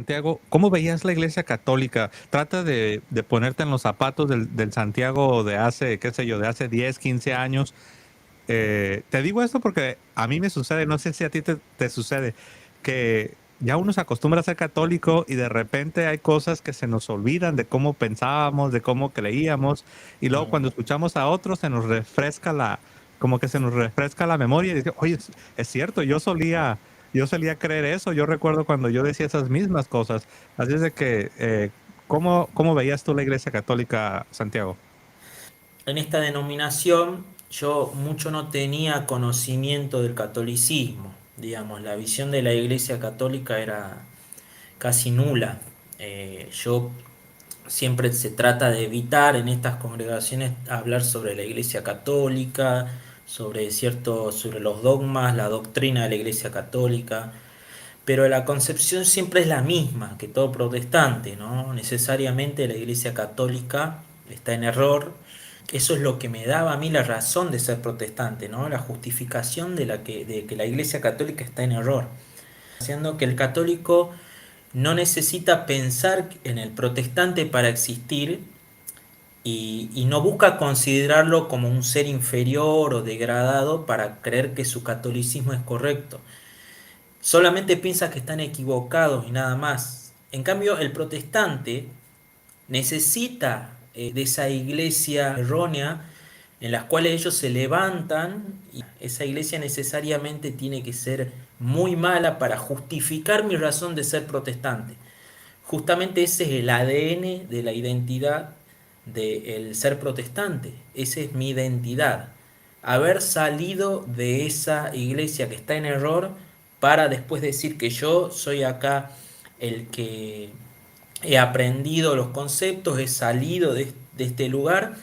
Santiago, ¿cómo veías la Iglesia Católica? Trata de ponerte en los zapatos del Santiago de hace, qué sé yo, de hace 10, 15 años. Te digo esto porque a mí me sucede, no sé si a ti te sucede, que ya uno se acostumbra a ser católico y de repente hay cosas que se nos olvidan de cómo pensábamos, de cómo creíamos, y luego cuando escuchamos a otros se nos refresca como que se nos refresca la memoria y dice, oye, es cierto, yo solía creer eso, yo recuerdo cuando yo decía esas mismas cosas. Así es de que, ¿cómo veías tú la Iglesia Católica, Santiago? En esta denominación yo mucho no tenía conocimiento del catolicismo, digamos, la visión de la Iglesia Católica era casi nula. Yo siempre se trata de evitar en estas congregaciones hablar sobre la Iglesia Católica, sobre los dogmas, la doctrina de la Iglesia Católica, pero la concepción siempre es la misma que todo protestante, ¿no? Necesariamente la Iglesia Católica está en error. Eso es lo que me daba a mí la razón de ser protestante, ¿no? La justificación de que la Iglesia Católica está en error, haciendo que el católico no necesita pensar en el protestante para existir y no busca considerarlo como un ser inferior o degradado para creer que su catolicismo es correcto. Solamente piensa que están equivocados y nada más. En cambio, el protestante necesita de esa iglesia errónea en la cual ellos se levantan y esa iglesia necesariamente tiene que ser muy mala para justificar mi razón de ser protestante. Justamente ese es el ADN de la identidad del ser protestante. Esa es mi identidad. Haber salido de esa iglesia que está en error para después decir que yo soy acá el que he aprendido los conceptos, he salido de este lugar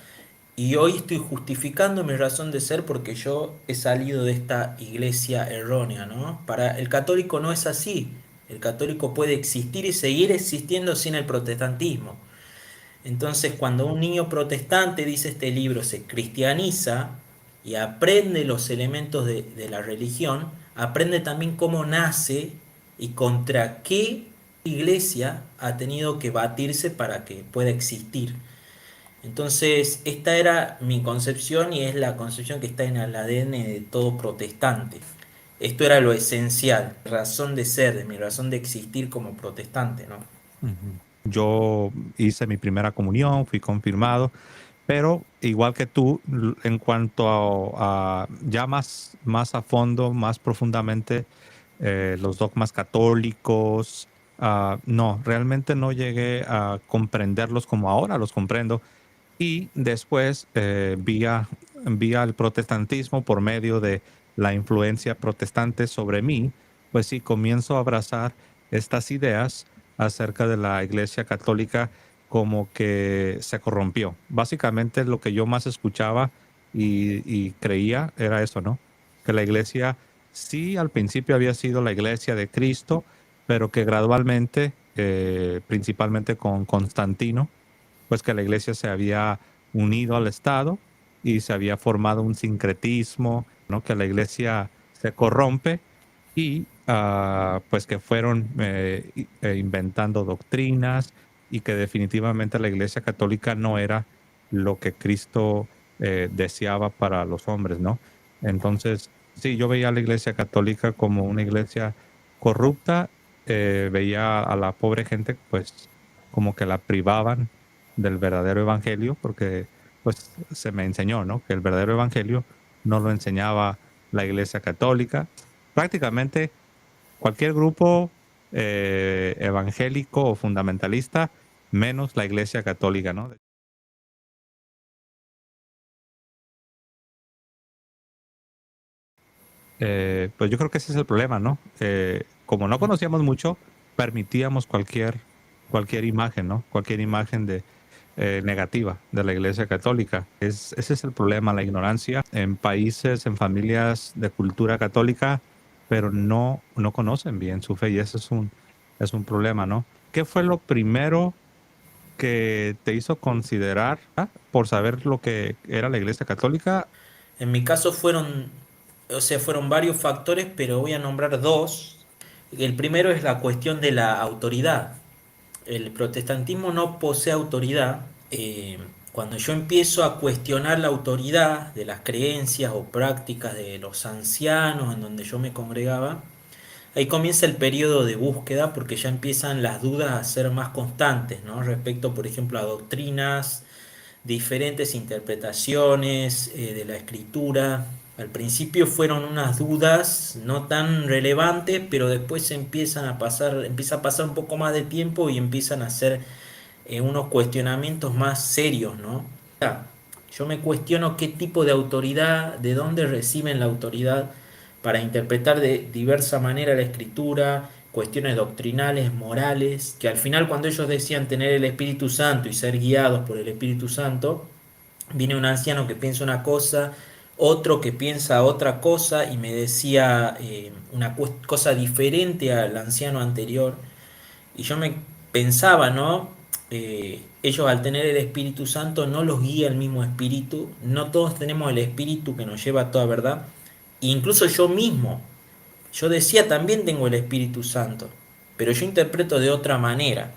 y hoy estoy justificando mi razón de ser porque yo he salido de esta iglesia errónea, ¿no? Para el católico no es así. El católico puede existir y seguir existiendo sin el protestantismo. Entonces, cuando un niño protestante, dice este libro, se cristianiza y aprende los elementos de la religión, aprende también cómo nace y contra qué iglesia ha tenido que batirse para que pueda existir. Entonces, esta era mi concepción y es la concepción que está en el ADN de todo protestante. Esto era lo esencial, razón de ser, de mi razón de existir como protestante, ¿no? Ujú. Yo hice mi primera comunión, fui confirmado, pero igual que tú, en cuanto a ya más a fondo, más profundamente, los dogmas católicos, no, realmente no llegué a comprenderlos como ahora los comprendo. Y después, vía el protestantismo por medio de la influencia protestante sobre mí, pues sí, comienzo a abrazar estas ideas acerca de la Iglesia Católica como que se corrompió. Básicamente lo que yo más escuchaba y creía era eso, ¿no? Que la Iglesia sí al principio había sido la Iglesia de Cristo, pero que gradualmente, principalmente con Constantino, pues que la iglesia se había unido al Estado y se había formado un sincretismo, ¿no? Que la iglesia se corrompe y pues que fueron inventando doctrinas y que definitivamente la iglesia católica no era lo que Cristo deseaba para los hombres, ¿no? Entonces, sí, yo veía a la iglesia católica como una iglesia corrupta, veía a la pobre gente pues como que la privaban del verdadero evangelio, porque pues se me enseñó, ¿no? Que el verdadero evangelio no lo enseñaba la Iglesia Católica. Prácticamente cualquier grupo evangélico o fundamentalista, menos la Iglesia Católica, ¿no? Pues yo creo que ese es el problema, ¿no? Como no conocíamos mucho, permitíamos cualquier imagen, ¿no? Cualquier imagen negativa de la Iglesia Católica. Ese es el problema, la ignorancia en países, en familias de cultura católica, pero no conocen bien su fe y ese es un problema, ¿no? ¿Qué fue lo primero que te hizo considerar, por saber lo que era la Iglesia Católica? En mi caso fueron, o sea, fueron varios factores, pero voy a nombrar dos. El primero es la cuestión de la autoridad. El protestantismo no posee autoridad. Eh, Cuando yo empiezo a cuestionar la autoridad de las creencias o prácticas de los ancianos en donde yo me congregaba, ahí comienza el periodo de búsqueda porque ya empiezan las dudas a ser más constantes, ¿no? Respecto, por ejemplo, a doctrinas, diferentes interpretaciones de la escritura. Al principio fueron unas dudas no tan relevantes, pero después empieza a pasar un poco más de tiempo y empiezan a ser unos cuestionamientos más serios, ¿no? Yo me cuestiono qué tipo de autoridad, de dónde reciben la autoridad para interpretar de diversa manera la escritura, cuestiones doctrinales, morales, que al final cuando ellos decían tener el Espíritu Santo y ser guiados por el Espíritu Santo, viene un anciano que piensa una cosa, otro que piensa otra cosa y me decía una cosa diferente al anciano anterior. Y yo me pensaba, ¿no? Ellos al tener el Espíritu Santo no los guía el mismo Espíritu, no todos tenemos el Espíritu que nos lleva a toda verdad. E incluso yo mismo, yo decía también tengo el Espíritu Santo, pero yo interpreto de otra manera.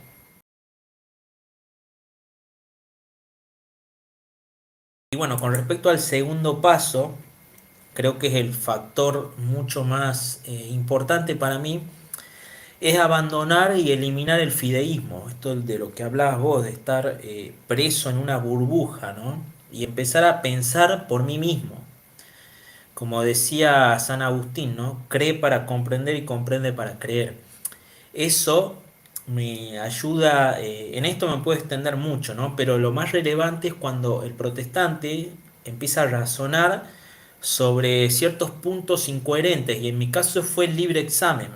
Y bueno, con respecto al segundo paso, creo que es el factor mucho más importante para mí, es abandonar y eliminar el fideísmo, esto de lo que hablabas vos, de estar preso en una burbuja, ¿no? Y empezar a pensar por mí mismo. Como decía San Agustín, ¿no? Cree para comprender y comprende para creer. Eso me ayuda, en esto me puedo extender mucho, ¿no? Pero lo más relevante es cuando el protestante empieza a razonar sobre ciertos puntos incoherentes, y en mi caso fue el libre examen.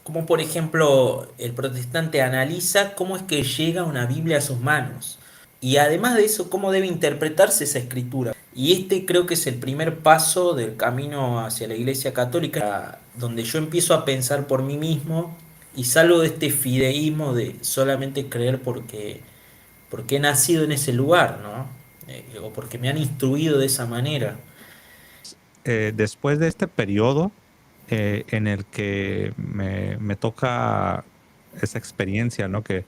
Como por ejemplo, el protestante analiza cómo es que llega una Biblia a sus manos. Y además de eso, cómo debe interpretarse esa escritura. Y este creo que es el primer paso del camino hacia la Iglesia Católica, donde yo empiezo a pensar por mí mismo y salgo de este fideísmo de solamente creer porque he nacido en ese lugar, ¿no? O porque me han instruido de esa manera. Después de este periodo en el que me toca esa experiencia, ¿no? Que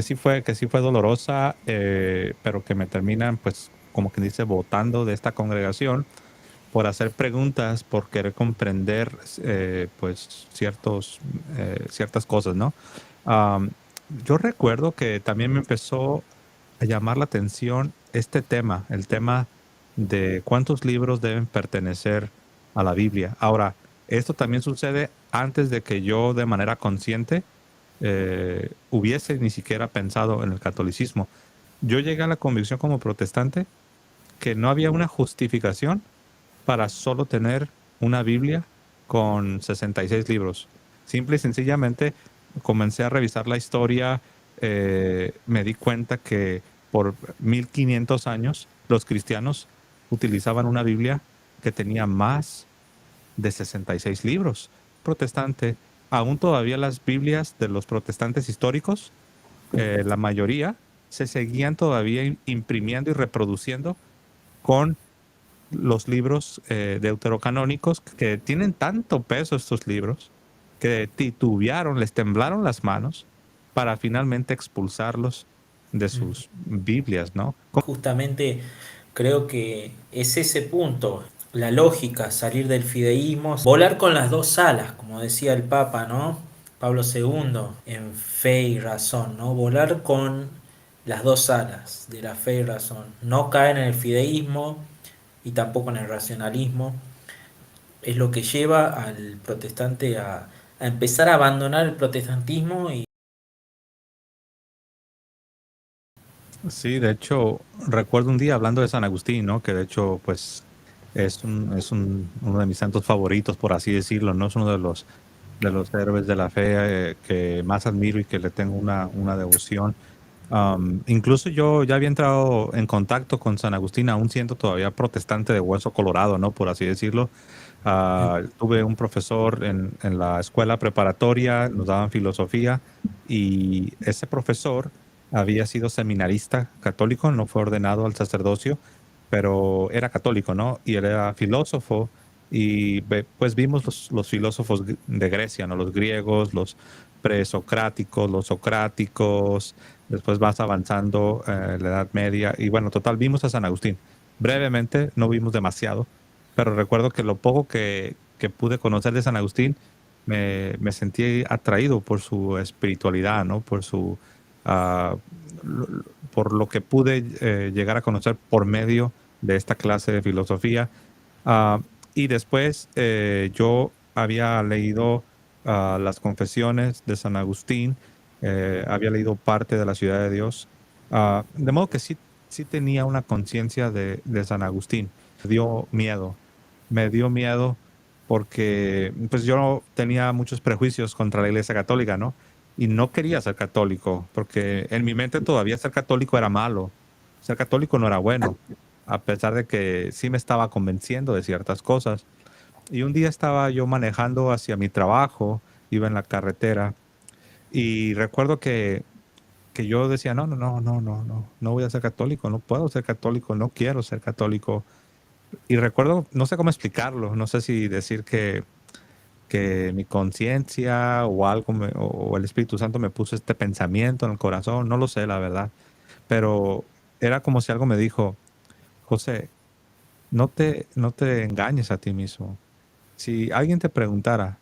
sí fue dolorosa, pero que me terminan, pues, como que dice, botando de esta congregación por hacer preguntas, por querer comprender, pues, ciertas cosas, ¿no? Am, yo recuerdo que también me empezó a llamar la atención este tema, el tema de cuántos libros deben pertenecer a la Biblia. Ahora, esto también sucede antes de que yo de manera consciente hubiese ni siquiera pensado en el catolicismo. Yo llegué a la convicción como protestante que no había una justificación para solo tener una Biblia con 66 libros. Simple y sencillamente comencé a revisar la historia, me di cuenta que por 1500 años los cristianos utilizaban una Biblia que tenía más de 66 libros. Protestante, aún todavía las Biblias de los protestantes históricos, la mayoría se seguían todavía imprimiendo y reproduciendo con los libros deuterocanónicos, que tienen tanto peso estos libros que titubearon, les temblaron las manos para finalmente expulsarlos de sus Biblias, ¿no? Justamente creo que es ese punto, la lógica, salir del fideísmo, volar con las dos alas, como decía el Papa, ¿no? Pablo segundo, en fe y razón, ¿no? Volar con las dos alas de la fe y razón, no caer en el fideísmo y tampoco en el racionalismo, es lo que lleva al protestante a empezar a abandonar el protestantismo y Sí, de hecho, recuerdo un día hablando de San Agustín, ¿no? Que de hecho, pues, uno de mis santos favoritos, por así decirlo, ¿no? Es uno de los héroes de la fe que más admiro y que le tengo una devoción. Incluso yo ya había entrado en contacto con San Agustín, aún siendo todavía protestante de hueso colorado, ¿no? Por así decirlo. Tuve un profesor en la escuela preparatoria, nos daban filosofía, y ese profesor había sido seminarista católico, no fue ordenado al sacerdocio, pero era católico, ¿no? Y él era filósofo y pues vimos los filósofos de Grecia, ¿no? Los griegos, los presocráticos, los socráticos, después vas avanzando la Edad Media y bueno, total, vimos a San Agustín. Brevemente, no vimos demasiado, pero recuerdo que lo poco que pude conocer de San Agustín, me sentí atraído por su espiritualidad, ¿no? Por su, ah, lo- por lo que pude llegar a conocer por medio de esta clase de filosofía. Ah, y después yo había leído las confesiones de San Agustín, había leído parte de la Ciudad de Dios, de modo que sí, sí tenía una conciencia de San Agustín. Me dio miedo porque pues yo tenía muchos prejuicios contra la Iglesia Católica, ¿no? Y no quería ser católico, porque en mi mente todavía ser católico era malo, ser católico no era bueno, a pesar de que sí me estaba convenciendo de ciertas cosas. Y un día estaba yo manejando hacia mi trabajo, iba en la carretera y recuerdo que yo decía, no voy a ser católico, no puedo ser católico, no quiero ser católico. Y recuerdo, no sé cómo explicarlo, no sé si decir que mi conciencia o algo o el Espíritu Santo me puso este pensamiento en el corazón, no lo sé, la verdad, pero era como si algo me dijo, José, no te engañes a ti mismo. Si alguien te preguntara,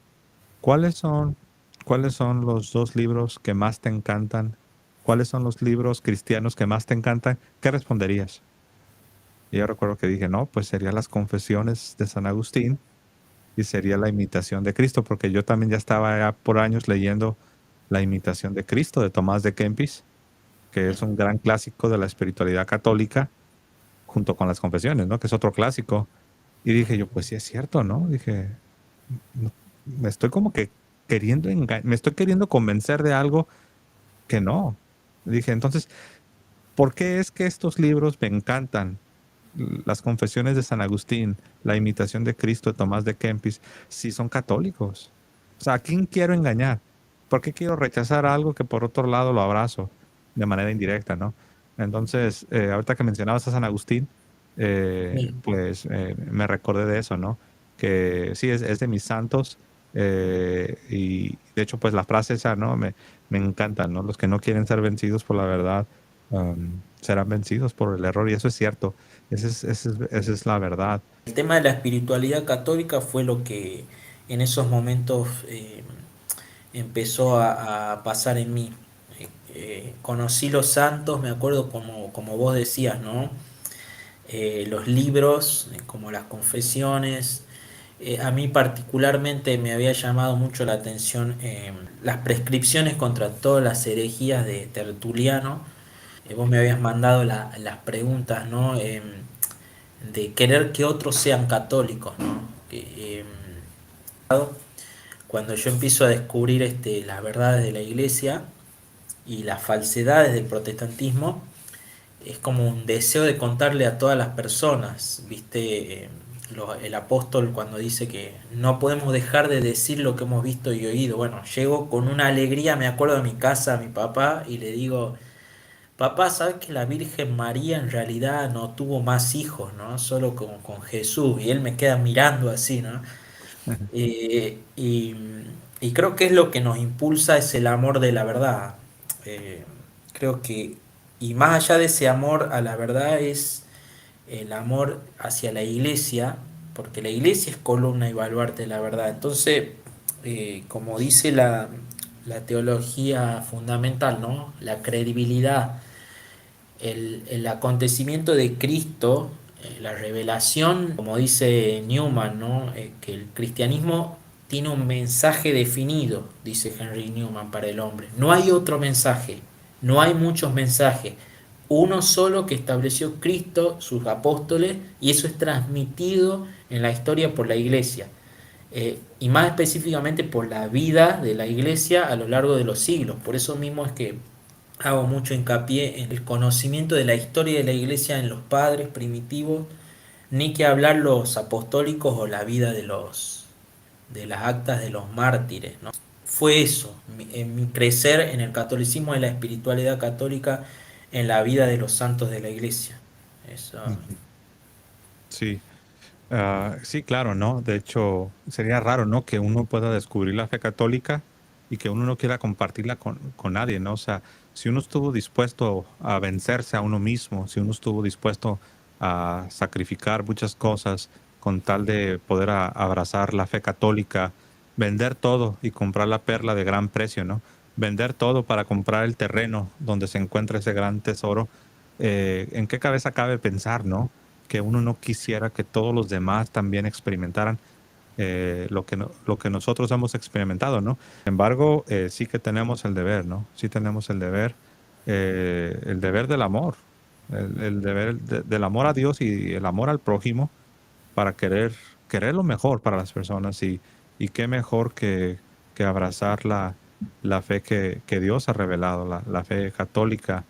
¿cuáles son, cuáles son los dos libros que más te encantan? ¿Cuáles son los libros cristianos que más te encantan? ¿Qué responderías? Y yo recuerdo que dije, no, pues serían las confesiones de San Agustín y sería la imitación de Cristo, porque yo también ya estaba ya por años leyendo la imitación de Cristo de Tomás de Kempis, que es un gran clásico de la espiritualidad católica, junto con las confesiones, ¿no? Que es otro clásico. Y dije yo, pues sí es cierto, ¿no? Dije, no- me estoy como que me estoy queriendo convencer de algo que no. Dije, entonces, ¿por qué es que estos libros me encantan? Las confesiones de San Agustín, la imitación de Cristo de Tomás de Kempis, si son católicos. O sea, ¿a quién quiero engañar? ¿Por qué quiero rechazar algo que por otro lado lo abrazo de manera indirecta, ¿no? Entonces, ahorita que mencionabas a San Agustín, Sí. pues me recordé de eso, ¿no? Que sí, es de mis santos, y de hecho, pues la frase esa, ¿no? Me encanta, ¿no? Los que no quieren ser vencidos por la verdad, serán vencidos por el error, y eso es cierto. Esa es la verdad. El tema de la espiritualidad católica fue lo que en esos momentos empezó a pasar en mí. Conocí los santos, me acuerdo como vos decías, ¿no? Los libros, como las confesiones. A mí particularmente me había llamado mucho la atención las prescripciones contra todas las herejías de Tertuliano. Vos me habías mandado las preguntas, ¿no? De querer que otros sean católicos, ¿no? Cuando yo empiezo a descubrir las verdades de la iglesia y las falsedades del protestantismo, es como un deseo de contarle a todas las personas, ¿viste? El apóstol cuando dice que no podemos dejar de decir lo que hemos visto y oído. Bueno, llego con una alegría, me acuerdo de mi casa, a mi papá, y le digo, papá, ¿sabes que la Virgen María en realidad no tuvo más hijos, ¿no? Solo con Jesús. Y él me queda mirando así, ¿no? Eh, y, y creo que es lo que nos impulsa es el amor de la verdad. Eh, Creo que, y más allá de ese amor a la verdad es el amor hacia la iglesia, porque la iglesia es columna y baluarte de la verdad. Entonces, como dice la teología fundamental, ¿no? La credibilidad, el acontecimiento de Cristo, la revelación, como dice Newman, ¿no? Que el cristianismo tiene un mensaje definido, dice Henry Newman, para el hombre. No hay otro mensaje, no hay muchos mensajes. Uno solo que estableció Cristo, sus apóstoles, y eso es transmitido en la historia por la iglesia. Y más específicamente por la vida de la iglesia a lo largo de los siglos. Por eso mismo es que hago mucho hincapié en el conocimiento de la historia de la iglesia en los padres primitivos, ni que hablar los apostólicos o la vida de las actas de los mártires, ¿no? Fue eso, en mi crecer en el catolicismo, en la espiritualidad católica, en la vida de los santos de la iglesia. Eso. Ujú. Sí. Sí, claro, ¿no? De hecho, sería raro, ¿no? Que uno pueda descubrir la fe católica y que uno no quiera compartirla con nadie, ¿no? O sea, si uno estuvo dispuesto a vencerse a uno mismo, si uno estuvo dispuesto a sacrificar muchas cosas con tal de poder abrazar la fe católica, vender todo y comprar la perla de gran precio, ¿no? Vender todo para comprar el terreno donde se encuentra ese gran tesoro, ¿en qué cabeza cabe pensar, ¿no? Que uno no quisiera que todos los demás también experimentaran lo que, lo que nosotros hemos experimentado, ¿no? Sin embargo, sí que tenemos el deber, ¿no? Sí tenemos el deber del amor, el deber del amor a Dios y el amor al prójimo para querer lo mejor para las personas y qué mejor que abrazar la fe que Dios ha revelado, la fe católica